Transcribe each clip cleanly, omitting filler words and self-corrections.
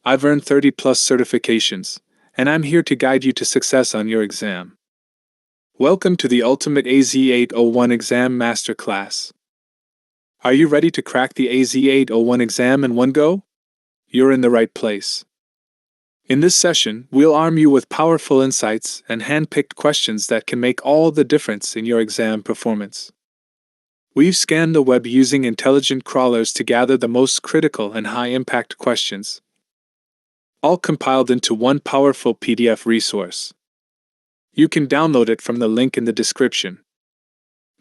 I've earned 30 plus certifications, and I'm here to guide you to success on your exam. Welcome to the Ultimate AZ-801 Exam Masterclass. Are you ready to crack the AZ-801 exam in one go? You're in the right place. In this session, we'll arm you with powerful insights and hand-picked questions that can make all the difference in your exam performance. We've scanned the web using intelligent crawlers to gather the most critical and high-impact questions, all compiled into one powerful PDF resource. You can download it from the link in the description.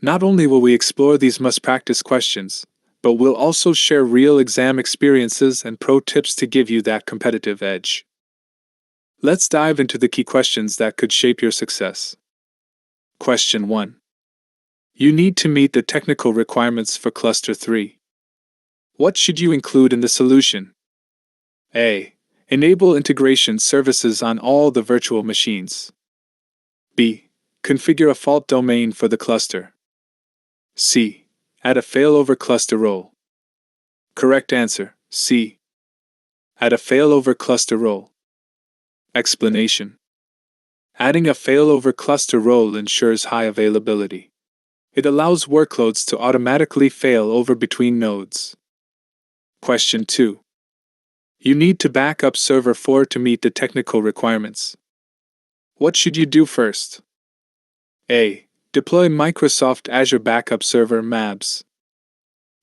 Not only will we explore these must-practice questions, but we'll also share real exam experiences and pro tips to give you that competitive edge. Let's dive into the key questions that could shape your success. Question 1. You need to meet the technical requirements for Cluster 3. What should you include in the solution? A. Enable integration services on all the virtual machines. B. Configure a fault domain for the cluster. C. Add a failover cluster role. Correct answer, C. Add a failover cluster role. Explanation. Adding a failover cluster role ensures high availability. It allows workloads to automatically fail over between nodes. Question 2. You need to back up Server 4 to meet the technical requirements. What should you do first? A. Deploy Microsoft Azure Backup Server MABS.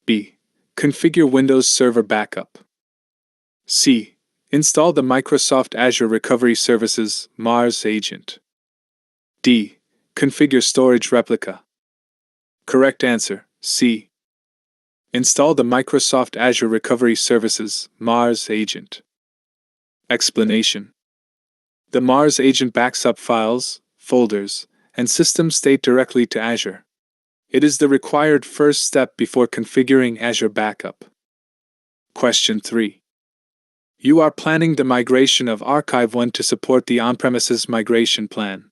B. Configure Windows Server Backup. C. Install the Microsoft Azure Recovery Services (MARS) agent. D. Configure Storage Replica. Correct answer, C. Install the Microsoft Azure Recovery Services (MARS) agent. Explanation. The MARS agent backs up files, folders, and system state directly to Azure. It is the required first step before configuring Azure Backup. Question 3. You are planning the migration of Archive 1 to support the on-premises migration plan.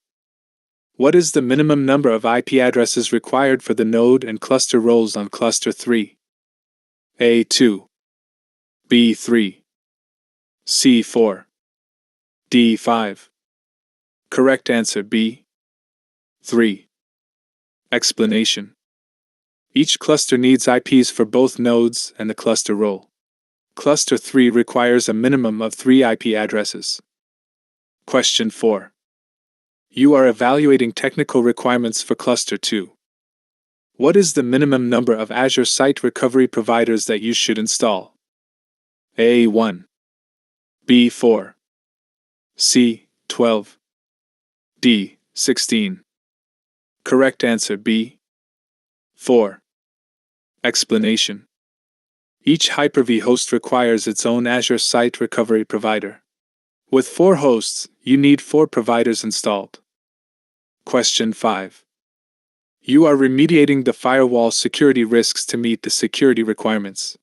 What is the minimum number of IP addresses required for the node and cluster roles on Cluster 3? A2, B3, C4, D5. Correct answer B. 3. Explanation. Each cluster needs IPs for both nodes and the cluster role. Cluster 3 requires a minimum of 3 IP addresses. Question 4. You are evaluating technical requirements for Cluster 2. What is the minimum number of Azure Site Recovery providers that you should install? A1, B4, C12, D16. Correct answer B. 4. Explanation. Each Hyper-V host requires its own Azure Site Recovery provider. With 4 hosts, you need 4 providers installed. Question 5. You are remediating the firewall security risks to meet the security requirements.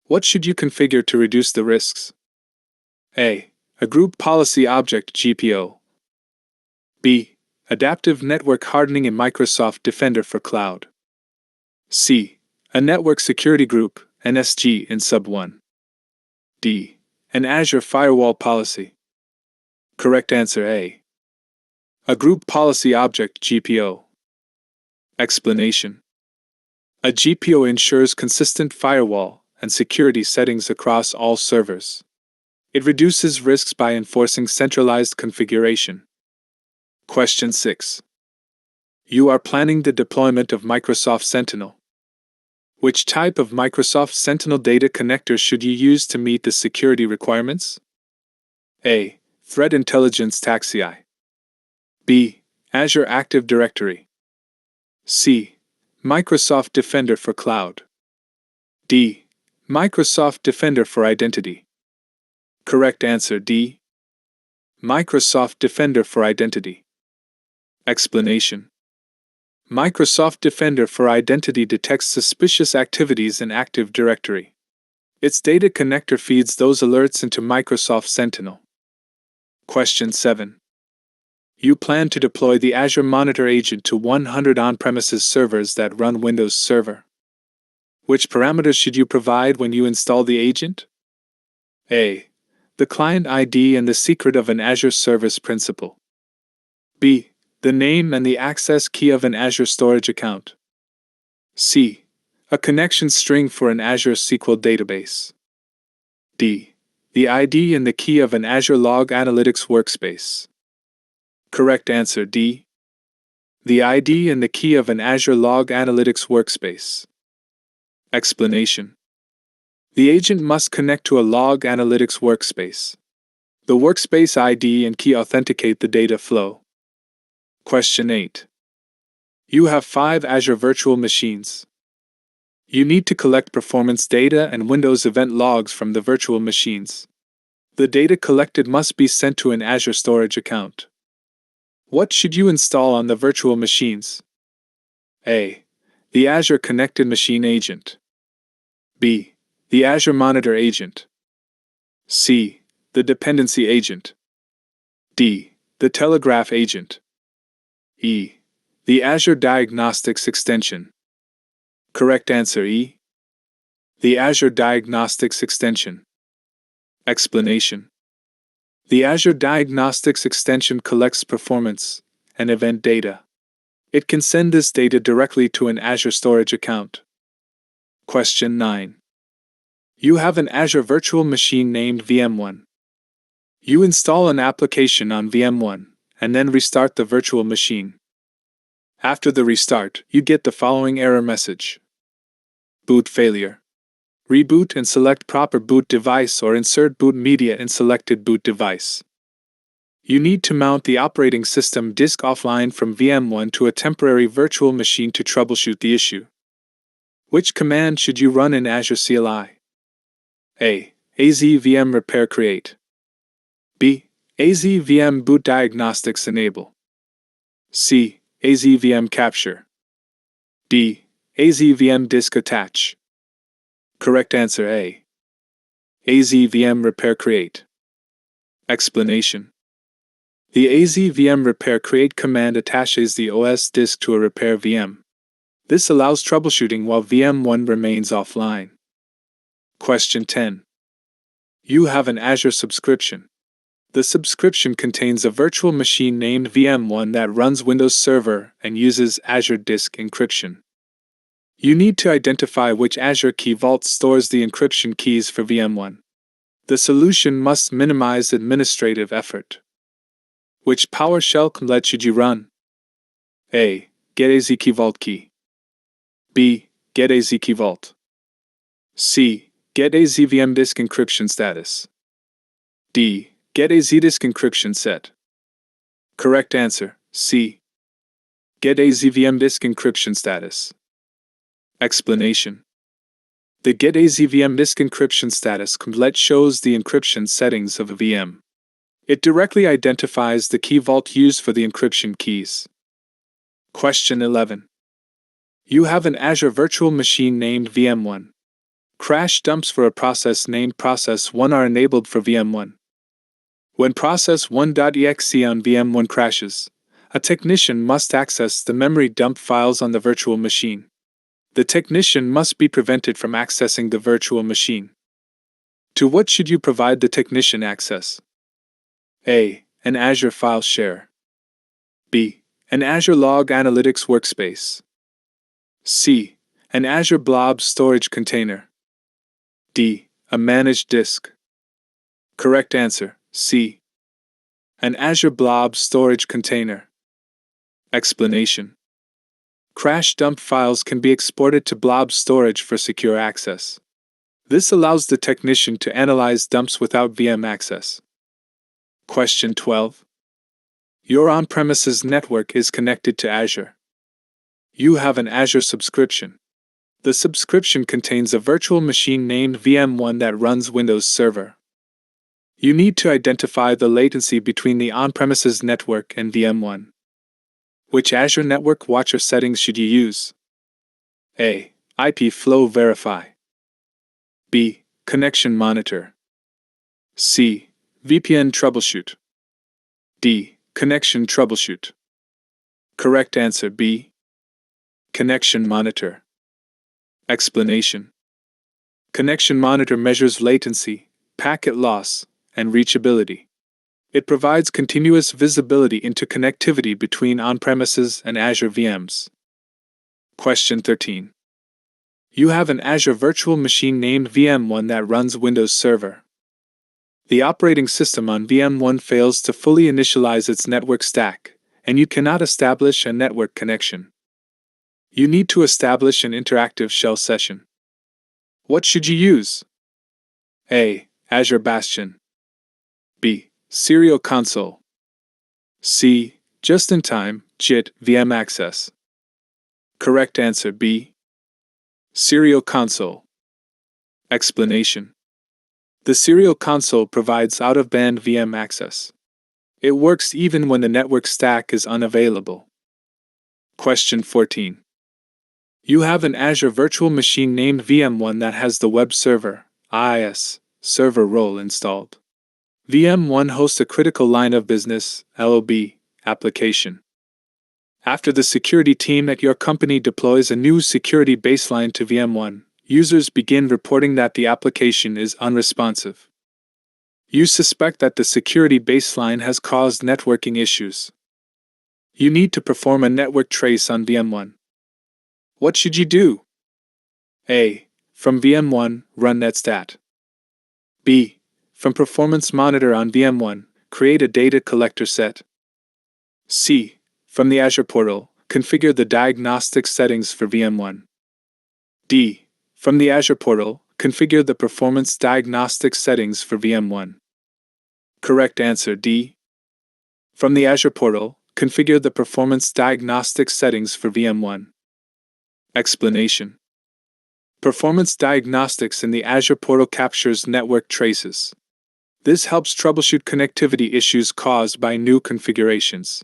What should you configure to reduce the risks? A. A Group Policy Object (GPO). B. Adaptive Network Hardening in Microsoft Defender for Cloud. C. A Network Security Group (NSG) in Sub1. D. An Azure Firewall Policy. Correct answer A. A Group Policy Object (GPO). Explanation. A GPO ensures consistent firewall and security settings across all servers. It reduces risks by enforcing centralized configuration. Question 6. You are planning the deployment of Microsoft Sentinel. Which type of Microsoft Sentinel data connector should you use to meet the security requirements? A. Threat Intelligence Taxi. B. Azure Active Directory. C. Microsoft Defender for Cloud. D. Microsoft Defender for Identity. Correct answer D. Microsoft Defender for Identity. Explanation. Microsoft Defender for Identity detects suspicious activities in Active Directory. Its data connector feeds those alerts into Microsoft Sentinel. Question 7. You plan to deploy the Azure Monitor agent to 100 on-premises servers that run Windows Server. Which parameters should you provide when you install the agent? A. The client ID and the secret of an Azure Service Principal. B. The name and the access key of an Azure storage account. C. A connection string for an Azure SQL database. D. The ID and the key of an Azure Log Analytics workspace. Correct answer D. The ID and the key of an Azure Log Analytics workspace. Explanation. The agent must connect to a Log Analytics workspace. The workspace ID and key authenticate the data flow. Question 8. You have 5 Azure virtual machines. You need to collect performance data and Windows event logs from the virtual machines. The data collected must be sent to an Azure storage account. What should you install on the virtual machines? A. The Azure Connected Machine Agent. B. The Azure Monitor Agent. C. The Dependency Agent. D. The Telegraph Agent. E. The Azure Diagnostics Extension. Correct answer E. The Azure Diagnostics Extension. Explanation. The Azure Diagnostics Extension collects performance and event data. It can send this data directly to an Azure storage account. Question 9. You have an Azure virtual machine named VM1. You install an application on VM1 and then restart the virtual machine. After the restart, you get the following error message. Boot failure. Reboot and select proper boot device or insert boot media in selected boot device. You need to mount the operating system disk offline from VM1 to a temporary virtual machine to troubleshoot the issue. Which command should you run in Azure CLI? A. AZ-VM repair create. B. AZ-VM boot diagnostics enable. C. AZ-VM capture. D. AZ-VM disk attach. Correct answer A. AZ-VM repair create. Explanation. The AZ-VM repair create command attaches the OS disk to a repair VM. This allows troubleshooting while VM1 remains offline. Question 10. You have an Azure subscription. The subscription contains a virtual machine named VM1 that runs Windows Server and uses Azure Disk Encryption. You need to identify which Azure Key Vault stores the encryption keys for VM1. The solution must minimize administrative effort. Which PowerShell command should you run? A. Get AZ Key Vault key. B. Get AZ Key Vault. C. Get AZ VM disk encryption status. D. Get AZ disk encryption set. Correct answer C. Get AZ VM disk encryption status. Explanation. The Get AZ VM disk encryption status command shows the encryption settings of a VM. It directly identifies the key vault used for the encryption keys. Question 11. You have an Azure virtual machine named VM1. Crash dumps for a process named Process1 are enabled for VM1. When Process1.exe on VM1 crashes, a technician must access the memory dump files on the virtual machine. The technician must be prevented from accessing the virtual machine. To what should you provide the technician access? A. An Azure file share. B. An Azure Log Analytics workspace. C. An Azure Blob storage container. D. A managed disk. Correct answer C. An Azure Blob storage container. Explanation. Crash dump files can be exported to blob storage for secure access. This allows the technician to analyze dumps without VM access. Question 12. Your on-premises network is connected to Azure. You have an Azure subscription. The subscription contains a virtual machine named VM1 that runs Windows Server. You need to identify the latency between the on-premises network and VM1. Which Azure Network Watcher settings should you use? A. IP Flow Verify. B. Connection Monitor. C. VPN Troubleshoot. D. Connection Troubleshoot. Correct answer B. Connection Monitor. Explanation. Connection Monitor measures latency, packet loss, and reachability. It provides continuous visibility into connectivity between on-premises and Azure VMs. Question 13. You have an Azure virtual machine named VM1 that runs Windows Server. The operating system on VM1 fails to fully initialize its network stack, and you cannot establish a network connection. You need to establish an interactive shell session. What should you use? A. Azure Bastion. B. Serial Console. C. Just-in-time JIT VM Access. Correct answer B. Serial Console. Explanation. The Serial Console provides out-of-band VM access. It works even when the network stack is unavailable. Question 14. You have an Azure virtual machine named VM1 that has the web server, IIS, server role installed. VM1 hosts a critical line of business, LOB, application. After the security team at your company deploys a new security baseline to VM1, users begin reporting that the application is unresponsive. You suspect that the security baseline has caused networking issues. You need to perform a network trace on VM1. What should you do? A. From VM1, run netstat. B. From Performance Monitor on VM1, create a data collector set. C. From the Azure portal, configure the diagnostic settings for VM1. D. From the Azure portal, configure the performance diagnostic settings for VM1. Correct answer D. From the Azure portal, configure the performance diagnostic settings for VM1. Explanation. Performance diagnostics in the Azure portal captures network traces. This helps troubleshoot connectivity issues caused by new configurations.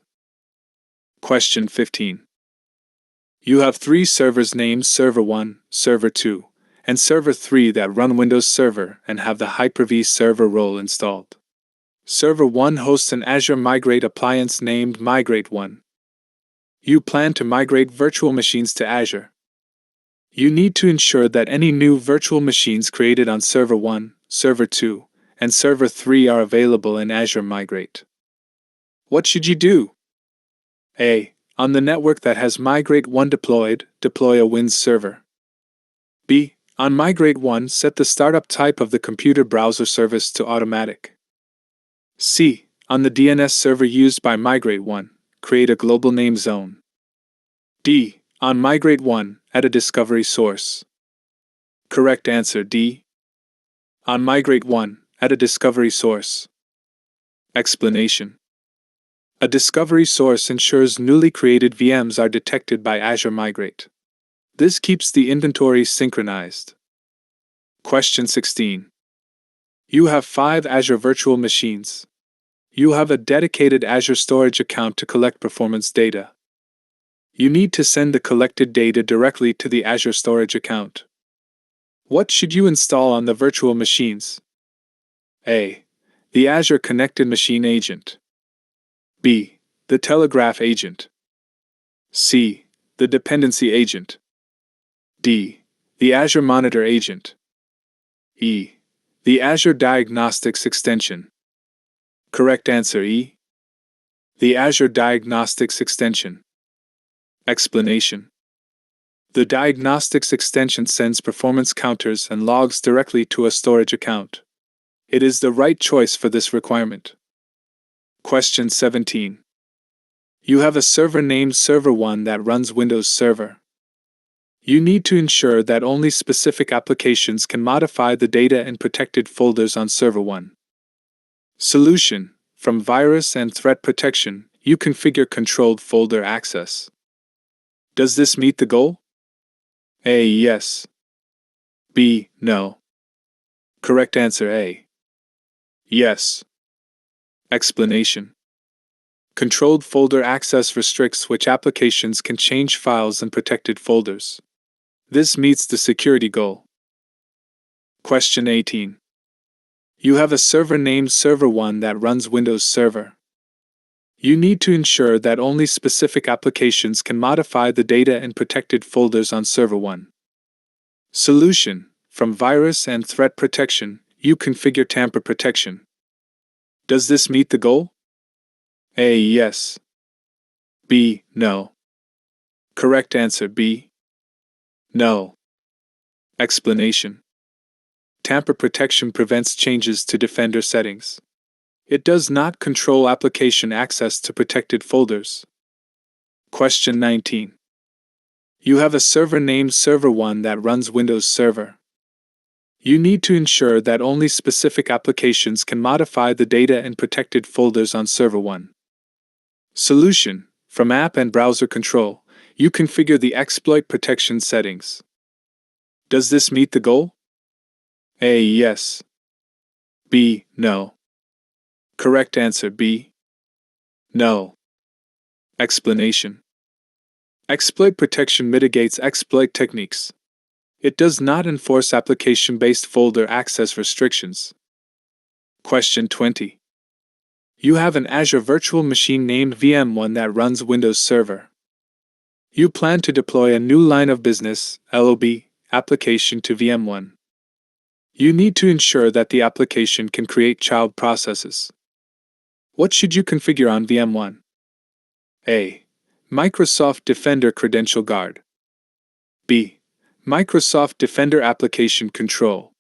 Question 15. You have 3 servers named Server 1, Server 2, and Server 3 that run Windows Server and have the Hyper-V server role installed. Server 1 hosts an Azure Migrate appliance named Migrate 1. You plan to migrate virtual machines to Azure. You need to ensure that any new virtual machines created on Server 1, Server 2, and Server 3 are available in Azure Migrate. What should you do? A. On the network that has Migrate 1 deployed, deploy a Win server. B. On Migrate 1, set the startup type of the computer browser service to automatic. C. On the DNS server used by Migrate 1, create a global name zone. D. On Migrate 1, add a discovery source. Correct answer D. On Migrate 1, add a discovery source. Explanation. A discovery source ensures newly created VMs are detected by Azure Migrate. This keeps the inventory synchronized. Question 16. You have 5 Azure virtual machines. You have a dedicated Azure storage account to collect performance data. You need to send the collected data directly to the Azure storage account. What should you install on the virtual machines? A. The Azure Connected Machine Agent. B. The Telegraph Agent. C. The Dependency Agent. D. The Azure Monitor Agent. E. The Azure Diagnostics Extension. Correct answer E. The Azure Diagnostics Extension. Explanation. The Diagnostics Extension sends performance counters and logs directly to a storage account. It is the right choice for this requirement. Question 17. You have a server named Server 1 that runs Windows Server. You need to ensure that only specific applications can modify the data in protected folders on Server 1. Solution. From virus and threat protection, you configure controlled folder access. Does this meet the goal? A. Yes. B. No. Correct answer A. Yes. Explanation. Controlled folder access restricts which applications can change files in protected folders. This meets the security goal. Question 18. You have a server named Server 1 that runs Windows Server. You need to ensure that only specific applications can modify the data in protected folders on Server 1. Solution. From virus and threat protection, you configure tamper protection. Does this meet the goal? A. Yes. B. No. Correct answer B. No. Explanation. Tamper protection prevents changes to Defender settings. It does not control application access to protected folders. Question 19. You have a server named Server 1 that runs Windows Server. You need to ensure that only specific applications can modify the data in protected folders on Server 1. Solution. From App and Browser Control, you configure the exploit protection settings. Does this meet the goal? A. Yes. B. No. Correct answer B. No. Explanation. Exploit protection mitigates exploit techniques. It does not enforce application-based folder access restrictions. Question 20. You have an Azure virtual machine named VM1 that runs Windows Server. You plan to deploy a new line of business (LOB) application to VM1. You need to ensure that the application can create child processes. What should you configure on VM1? A. Microsoft Defender Credential Guard. B. Microsoft Defender Application Control.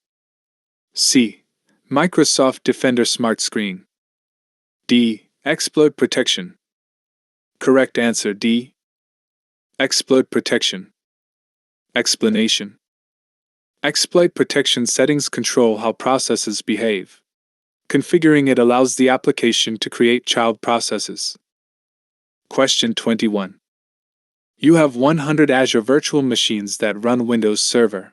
C. Microsoft Defender Smart Screen. D. Exploit Protection. Correct answer D. Exploit Protection. Explanation. Exploit protection settings control how processes behave. Configuring it allows the application to create child processes. Question 21. You have 100 Azure virtual machines that run Windows Server.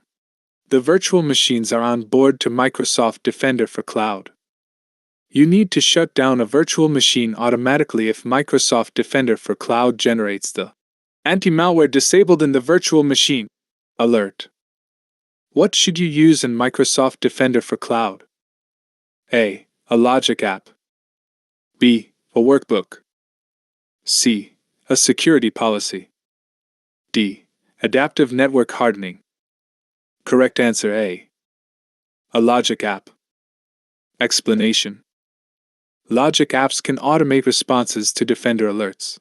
The virtual machines are on board to Microsoft Defender for Cloud. You need to shut down a virtual machine automatically if Microsoft Defender for Cloud generates the anti-malware disabled in the virtual machine alert. What should you use in Microsoft Defender for Cloud? A. A logic app. B. A workbook. C. A security policy. D. Adaptive network hardening. Correct answer A. A logic app. Explanation. Logic apps can automate responses to Defender alerts.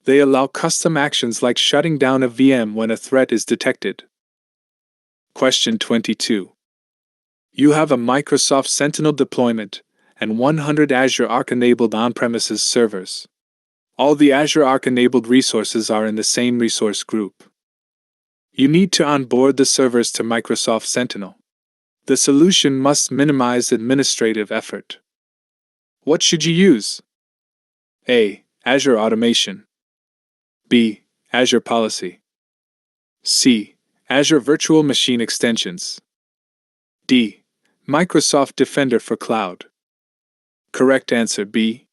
They allow custom actions like shutting down a VM when a threat is detected. Question 22. You have a Microsoft Sentinel deployment and 100 Azure Arc-enabled on-premises servers. All the Azure Arc-enabled resources are in the same resource group. You need to onboard the servers to Microsoft Sentinel. The solution must minimize administrative effort. What should you use? A. Azure Automation. B. Azure Policy. C. Azure Virtual Machine Extensions. D. Microsoft Defender for Cloud. Correct answer B.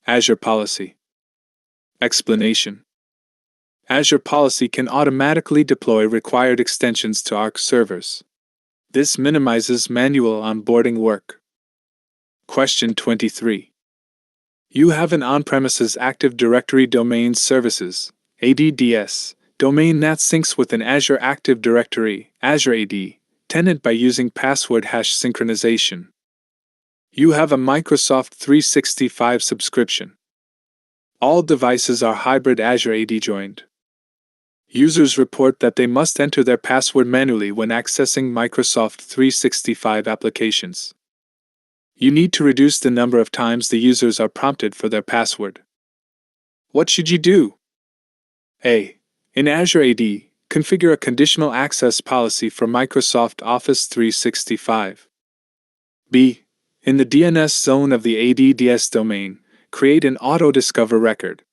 Azure Policy. Explanation. Azure Policy can automatically deploy required extensions to Arc servers. This minimizes manual onboarding work. Question 23. You have an on-premises Active Directory Domain Services (ADDS) domain that syncs with an Azure Active Directory (Azure AD) tenant by using password hash synchronization. You have a Microsoft 365 subscription. All devices are hybrid Azure AD joined. Users report that they must enter their password manually when accessing Microsoft 365 applications. You need to reduce the number of times the users are prompted for their password. What should you do? A. In Azure AD, configure a conditional access policy for Microsoft Office 365. B. In the DNS zone of the ADDS domain, create an auto-discover record.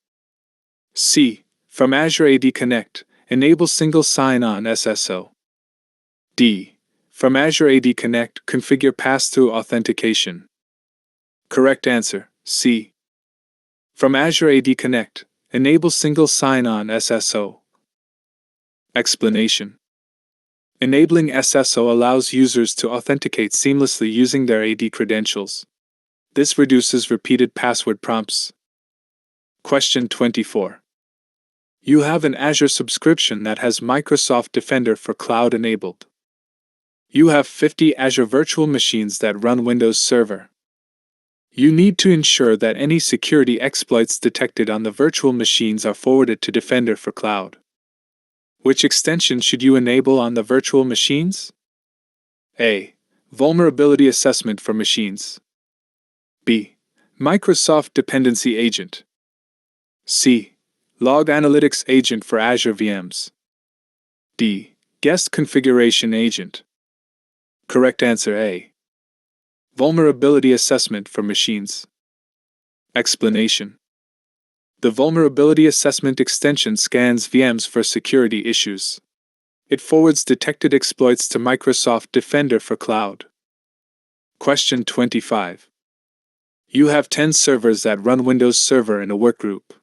C. From Azure AD Connect, enable single sign-on SSO. D. From Azure AD Connect, configure pass-through authentication. Correct answer, C. From Azure AD Connect, enable single sign-on SSO. Explanation. Enabling SSO allows users to authenticate seamlessly using their AD credentials. This reduces repeated password prompts. Question 24. You have an Azure subscription that has Microsoft Defender for Cloud enabled. You have 50 Azure virtual machines that run Windows Server. You need to ensure that any security exploits detected on the virtual machines are forwarded to Defender for Cloud. Which extension should you enable on the virtual machines? A. Vulnerability Assessment for Machines. B. Microsoft Dependency Agent. C. Log Analytics Agent for Azure VMs. D. Guest Configuration Agent. Correct answer A. Vulnerability Assessment for Machines. Explanation. The Vulnerability Assessment extension scans VMs for security issues. It forwards detected exploits to Microsoft Defender for Cloud. Question 25. You have 10 servers that run Windows Server in a workgroup.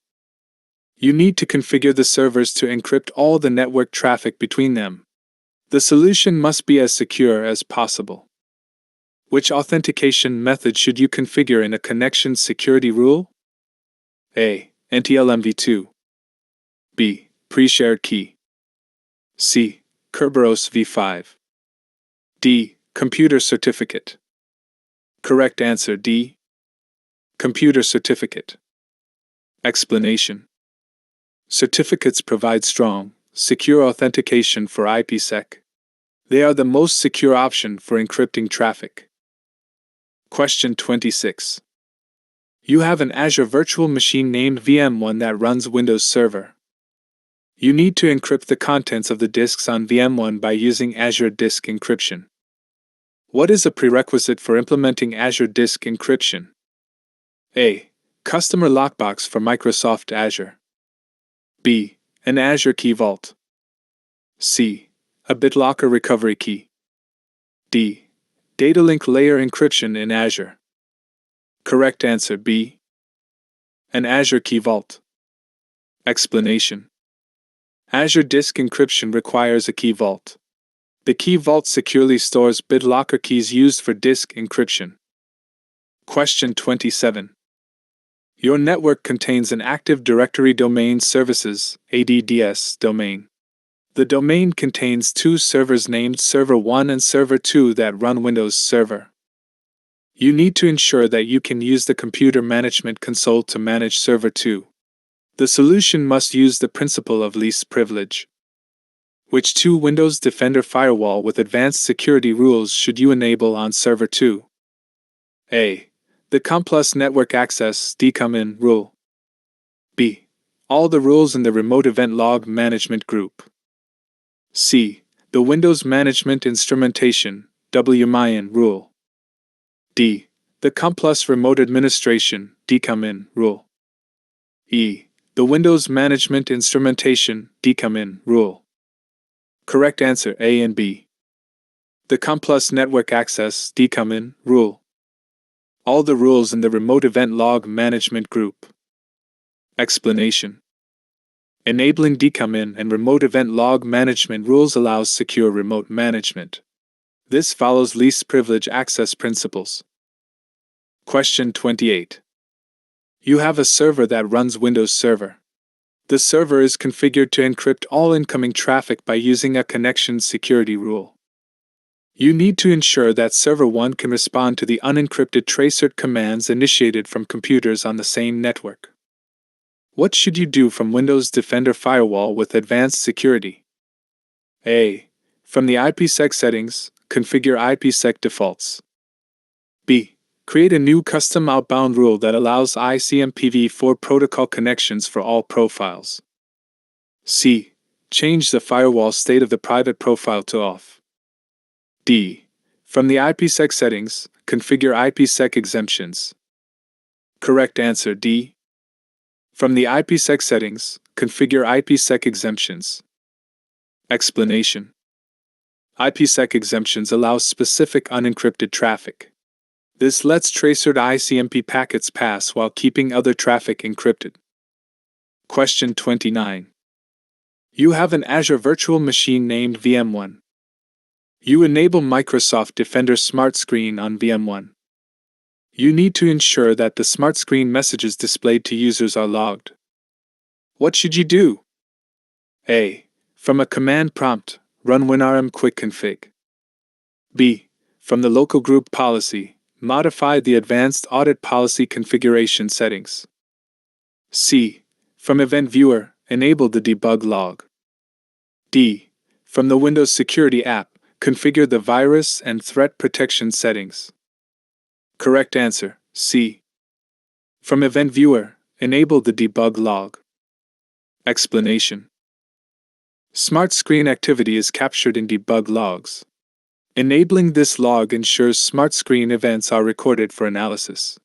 You need to configure the servers to encrypt all the network traffic between them. The solution must be as secure as possible. Which authentication method should you configure in a connection security rule? A. NTLM-v2. B. Pre-shared key. C. Kerberos v5. D. Computer certificate. Correct answer D. Computer certificate. Explanation. Certificates provide strong, secure authentication for IPsec. They are the most secure option for encrypting traffic. Question 26. You have an Azure virtual machine named VM1 that runs Windows Server. You need to encrypt the contents of the disks on VM1 by using Azure Disk Encryption. What is a prerequisite for implementing Azure Disk Encryption? A. Customer lockbox for Microsoft Azure. B. An Azure Key Vault. C. A BitLocker recovery key. D. Data link layer encryption in Azure. Correct answer B. An Azure Key Vault. Explanation. Azure Disk Encryption requires a key vault. The key vault securely stores BitLocker keys used for disk encryption. Question 27. Your network contains an Active Directory Domain Services (ADDS) domain. The domain contains two servers named Server 1 and Server 2 that run Windows Server. You need to ensure that you can use the Computer Management Console to manage Server 2. The solution must use the principle of least privilege. Which two Windows Defender firewall with advanced security rules should you enable on Server 2? A. The COM+ Network Access DCOM-IN rule. B. All the rules in the Remote Event Log Management group. C. The Windows Management Instrumentation WMIN rule. D. The COM+ Remote Administration DCOM-IN rule. E. The Windows Management Instrumentation DCOM-IN rule. Correct answer A and B. The COM+ Network Access DCOM-IN rule. All the rules in the Remote Event Log Management group. Explanation. Enabling DCOM-IN and Remote Event Log Management rules allows secure remote management. This follows least privilege access principles. Question 28. You have a server that runs Windows Server. The server is configured to encrypt all incoming traffic by using a connection security rule. You need to ensure that Server 1 can respond to the unencrypted tracert commands initiated from computers on the same network. What should you do from Windows Defender Firewall with advanced security? A. From the IPsec settings, configure IPsec defaults. B. Create a new custom outbound rule that allows ICMPv4 protocol connections for all profiles. C. Change the firewall state of the private profile to off. D. From the IPsec settings, configure IPsec exemptions. Correct answer D. From the IPsec settings, configure IPsec exemptions. Explanation. IPsec exemptions allow specific unencrypted traffic. This lets tracered ICMP packets pass while keeping other traffic encrypted. Question 29. You have an Azure virtual machine named VM1. You enable Microsoft Defender Smart Screen on VM1. You need to ensure that the Smart Screen messages displayed to users are logged. What should you do? A. From a command prompt, run winrm quick config. B. From the local group policy, Modify the Advanced Audit Policy configuration settings. C. From Event Viewer, enable the debug log. D. From the Windows Security app, configure the virus and threat protection settings. Correct answer, C. From Event Viewer, enable the debug log. Explanation. Smart Screen activity is captured in debug logs. Enabling this log ensures Smart Screen events are recorded for analysis.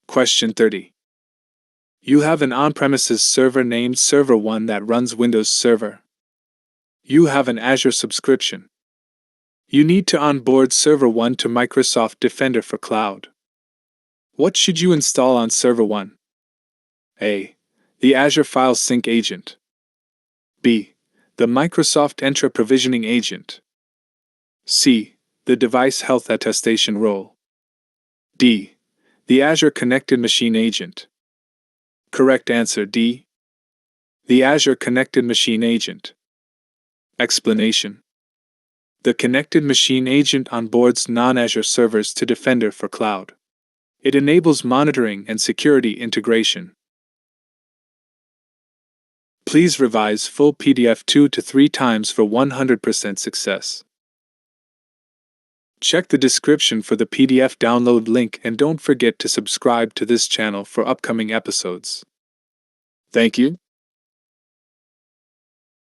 Question 30. You have an on-premises server named Server 1 that runs Windows Server. You have an Azure subscription. You need to onboard Server 1 to Microsoft Defender for Cloud. What should you install on Server 1? A. The Azure File Sync Agent. B. The Microsoft Entra Provisioning Agent. C. The Device Health Attestation Role. D. The Azure Connected Machine Agent. Correct answer D. The Azure Connected Machine Agent. Explanation. The Connected Machine Agent onboards non-Azure servers to Defender for Cloud. It enables monitoring and security integration. Please revise full PDF 2 to 3 times for 100% success. Check the description for the PDF download link and don't forget to subscribe to this channel for upcoming episodes. Thank you.